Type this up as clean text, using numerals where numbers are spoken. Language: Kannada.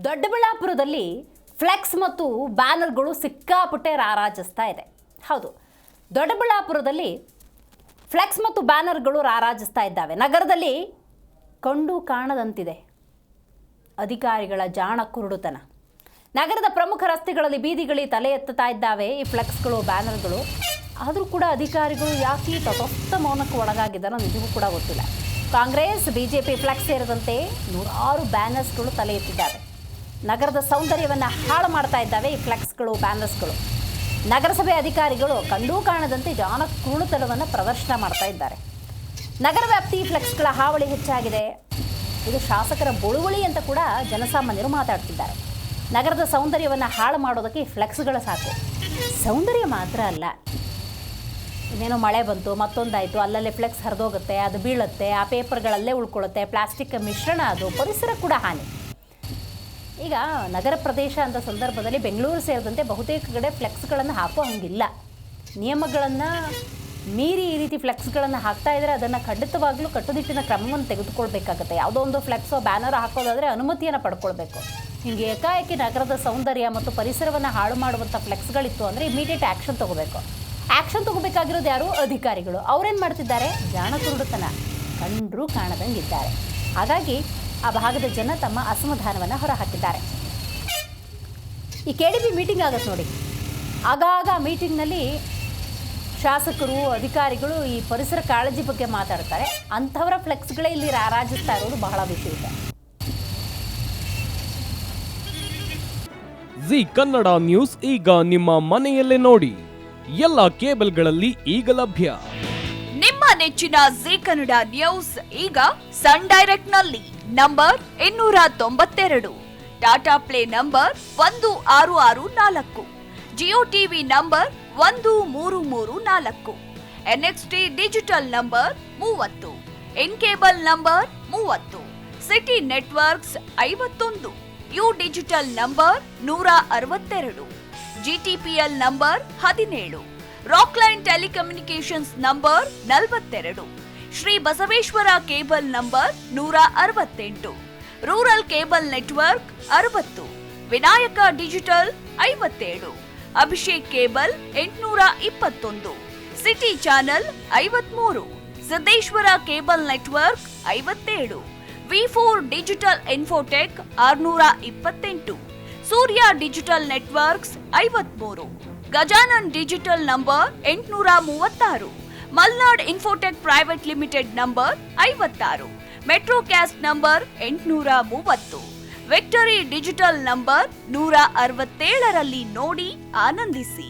ದೊಡ್ಡಬಳ್ಳಾಪುರದಲ್ಲಿ ಫ್ಲೆಕ್ಸ್ ಮತ್ತು ಬ್ಯಾನರ್ಗಳು ಸಿಕ್ಕಾಪಟ್ಟೆ ರಾರಾಜಿಸ್ತಾ ಇದೆ. ಹೌದು, ದೊಡ್ಡಬಳ್ಳಾಪುರದಲ್ಲಿ ಫ್ಲೆಕ್ಸ್ ಮತ್ತು ಬ್ಯಾನರ್ಗಳು ರಾರಾಜಿಸ್ತಾ ಇದ್ದಾವೆ. ನಗರದಲ್ಲಿ ಕಂಡು ಕಾಣದಂತಿದೆ ಅಧಿಕಾರಿಗಳ ಜಾಣ ಕುರುಡುತನ. ನಗರದ ಪ್ರಮುಖ ರಸ್ತೆಗಳಲ್ಲಿ ಬೀದಿಗಳಿಗೆ ತಲೆ ಎತ್ತುತ್ತಾ ಇದ್ದಾವೆ ಈ ಫ್ಲೆಕ್ಸ್ಗಳು, ಬ್ಯಾನರ್ಗಳು. ಆದರೂ ಕೂಡ ಅಧಿಕಾರಿಗಳು ಯಾಕೆ ತಟಸ್ಥ ಮೌನಕ್ಕೆ ಒಳಗಾಗಿದ್ದಾರೋ ನಿಜವೂ ಕೂಡ ಗೊತ್ತಿಲ್ಲ. ಕಾಂಗ್ರೆಸ್, ಬಿಜೆಪಿ ಫ್ಲೆಕ್ಸ್ ಸೇರಿದಂತೆ ನೂರಾರು ಬ್ಯಾನರ್ಸ್ಗಳು ತಲೆ ಎತ್ತಿದ್ದಾವೆ. ನಗರದ ಸೌಂದರ್ಯವನ್ನು ಹಾಳು ಮಾಡ್ತಾ ಇದ್ದಾವೆ ಈ ಫ್ಲೆಕ್ಸ್ಗಳು, ಬ್ಯಾನರ್ಸ್ಗಳು. ನಗರಸಭೆ ಅಧಿಕಾರಿಗಳು ಕಂಡೂ ಕಾಣದಂತೆ ಜಾಣ ಕುರುಡುತನವನ್ನು ಪ್ರದರ್ಶನ ಮಾಡ್ತಾ ಇದ್ದಾರೆ. ನಗರ ವ್ಯಾಪ್ತಿ ಫ್ಲೆಕ್ಸ್ಗಳ ಹಾವಳಿ ಹೆಚ್ಚಾಗಿದೆ. ಇದು ಶಾಸಕರ ಬಳುವಳಿ ಅಂತ ಕೂಡ ಜನಸಾಮಾನ್ಯರು ಮಾತಾಡ್ತಿದ್ದಾರೆ. ನಗರದ ಸೌಂದರ್ಯವನ್ನು ಹಾಳು ಮಾಡೋದಕ್ಕೆ ಈ ಫ್ಲೆಕ್ಸ್ಗಳು ಸಾಕು. ಸೌಂದರ್ಯ ಮಾತ್ರ ಅಲ್ಲ, ಇನ್ನೇನೋ ಮಳೆ ಬಂತು, ಮತ್ತೊಂದಾಯಿತು, ಅಲ್ಲಲ್ಲೇ ಫ್ಲೆಕ್ಸ್ ಹರಿದೋಗುತ್ತೆ, ಅದು ಬೀಳುತ್ತೆ, ಆ ಪೇಪರ್ಗಳಲ್ಲೇ ಉಳ್ಕೊಳ್ಳುತ್ತೆ, ಪ್ಲಾಸ್ಟಿಕ್ ಮಿಶ್ರಣ, ಅದು ಪರಿಸರ ಕೂಡ ಹಾನಿ. ಈಗ ನಗರ ಪ್ರದೇಶ ಅಂತ ಸಂದರ್ಭದಲ್ಲಿ ಬೆಂಗಳೂರು ಸೇರಿದಂತೆ ಬಹುತೇಕ ಕಡೆ ಫ್ಲೆಕ್ಸ್ಗಳನ್ನು ಹಾಕೋ ಹಂಗಿಲ್ಲ. ನಿಯಮಗಳನ್ನು ಮೀರಿ ಈ ರೀತಿ ಫ್ಲೆಕ್ಸ್ಗಳನ್ನು ಹಾಕ್ತಾ ಇದ್ದರೆ ಅದನ್ನು ಖಂಡಿತವಾಗ್ಲೂ ಕಟ್ಟುನಿಟ್ಟಿನ ಕ್ರಮವನ್ನು ತೆಗೆದುಕೊಳ್ಬೇಕಾಗುತ್ತೆ. ಯಾವುದೋ ಒಂದು ಫ್ಲೆಕ್ಸೋ ಬ್ಯಾನರ್ ಹಾಕೋದಾದರೆ ಅನುಮತಿಯನ್ನು ಪಡ್ಕೊಳ್ಬೇಕು. ಹೀಗೆ ಏಕಾಏಕಿ ನಗರದ ಸೌಂದರ್ಯ ಮತ್ತು ಪರಿಸರವನ್ನು ಹಾಳು ಮಾಡುವಂಥ ಫ್ಲೆಕ್ಸ್ಗಳಿತ್ತು ಅಂದರೆ ಇಮಿಡಿಯೇಟ್ ಆ್ಯಕ್ಷನ್ ತೊಗೋಬೇಕು. ಆ್ಯಕ್ಷನ್ ತೊಗೋಬೇಕಾಗಿರೋದು ಯಾರು? ಅಧಿಕಾರಿಗಳು. ಅವರೇನು ಮಾಡ್ತಿದ್ದಾರೆ? ಜಾಣ ಕುರುಡುತನ, ಕಂಡರೂ ಕಾಣದಂಗಿದ್ದಾರೆ. ಹಾಗಾಗಿ ಆ ಭಾಗದ ಜನ ತಮ್ಮ ಅಸಮಾಧಾನವನ್ನು ಹೊರಹಾಕಿದ್ದಾರೆ. ಈ KDP ಮೀಟಿಂಗ್ ಆಗುತ್ತೆ ನೋಡಿ, ಆಗಾಗ ಮೀಟಿಂಗ್ನಲ್ಲಿ ಶಾಸಕರು, ಅಧಿಕಾರಿಗಳು ಈ ಪರಿಸರ ಕಾಳಜಿ ಬಗ್ಗೆ ಮಾತಾಡ್ತಾರೆ. ಅಂಥವರ ಫ್ಲೆಕ್ಸ್ಗಳೇ ಇಲ್ಲಿ ರಾರಾಜಿಸ್ತಾ ಇರೋದು ಬಹಳ ವಿಶೇಷ. ಜಿ ಕನ್ನಡ ನ್ಯೂಸ್ ಈಗ ನಿಮ್ಮ ಮನೆಯಲ್ಲೇ ನೋಡಿ. ಎಲ್ಲ ಕೇಬಲ್ಗಳಲ್ಲಿ ಈಗ ಲಭ್ಯ. ನಿಮ್ಮ ನೆಚ್ಚಿನ ಜಿ ಕನ್ನಡ ನ್ಯೂಸ್ ಈಗ ಸನ್ ಡೈರೆಕ್ಟ್ ನಲ್ಲಿ number 292, Tata play number 1664, Jio TV number 1334, NXT digital number 30, in cable number 30, city networks 51, U digital number 162, GTPL number 17, Rockline telecommunications number 42, Shri Basaveshwara cable number 168, rural cable network 60, Vinayaka digital 57, Abhishek cable 821, city channel 53, Siddeshwara cable network 57, V4 digital Infotech 628, Surya digital networks 53, Gajanan digital number 836, Malnad Infotech Private Limited number 56, Metro cast number 830, Victory digital number 167ರಲ್ಲಿ ನೋಡಿ ಆನಂದಿಸಿ.